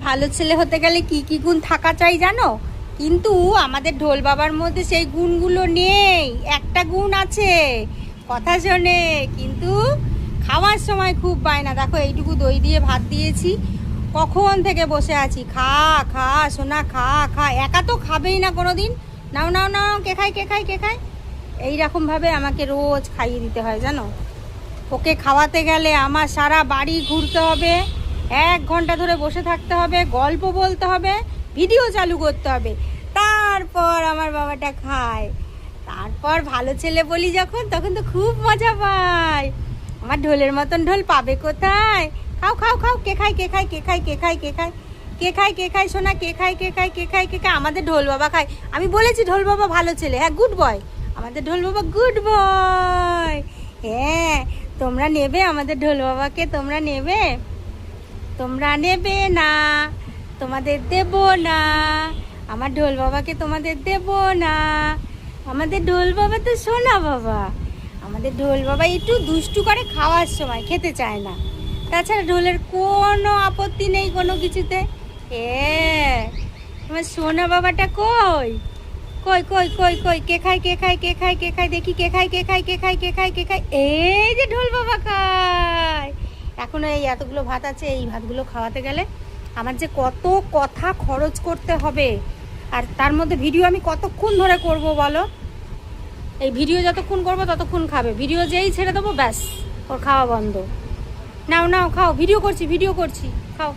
ভালো ছেলে হতে গেলে কি কি গুণ থাকা চাই জানো? কিন্তু আমাদের ঢোল বাবার মধ্যে সেই গুণগুলো নেই। একটা গুণ আছে, কথা শোনে কিন্তু খাওয়ার সময় খুব বায়না। দেখো এইটুকু দই দিয়ে ভাত দিয়েছি, কখন থেকে বসে আছি, খা খা সোনা খা খা। একা তো খাবেই না কোনো দিন। নাও নাও নাও, কে খাই কে খাই কে খাই, এইরকমভাবে আমাকে রোজ খাইয়ে দিতে হয় জানো। ওকে খাওয়াতে গেলে আমার সারা বাড়ি ঘুরতে হবে, 1 ঘন্টা ধরে বসে থাকতে হবে, গল্প বলতে হবে, ভিডিও চালু করতে হবে, তারপর আমার বাবাটা খায়। তারপর ভালো ছেলে বলি যখন, তখন তো খুব মজা পায়। আমার ঢোলের মতন ঢোল পাবে কোথায়? খাও খাও খাও, কে খাই কে খাই কে খাই কে খাই কে খাই কে খাই কে খাই সোনা, কে খাই কে খাই কে খাই কে খাই। আমাদের ঢোল বাবা খায়। আমি বলেছি ঢোল বাবা ভালো ছেলে, হ্যাঁ গুড বয়। আমাদের ঢোল বাবা গুড বয়। হ্যাঁ, তোমরা নেবে আমাদের ঢোল বাবাকে? তোমরা নেবে? তোমরা নেবে না, তোমাদের দেব না। আমার ঢোল বাবাকে তোমাদের দেব না। আমাদের ঢোল বাবা তো সোনা বাবা। আমাদের ঢোল বাবা একটু দুষ্টু করে খাওয়ার সময়, খেতে চায় না। তাছাড়া ঢোলের কোনো আপত্তি নেই কোনো কিছুতে। আমার সোনা বাবাটা কই? কই কই কই কই, কে খাই কে খাই কে খাই কে খাই, দেখি কে খাই কে খাই কে খাই কে খাই কে খাই। এই যে ঢোল বাবা খায়। এখনো এই এতগুলো ভাত আছে, এই ভাতগুলো খাওয়াতে গেলে আমার যে কত কথা খরচ করতে হবে। আর তার মধ্যে ভিডিও আমি কতক্ষণ ধরে করব বলো? এই ভিডিও যতক্ষণ করব ততক্ষণ খাবে। ভিডিও যেই ছেড়ে দেবো ব্যাস ওর খাওয়া বন্ধ। নাও নাও খাও, ভিডিও করছি খাও।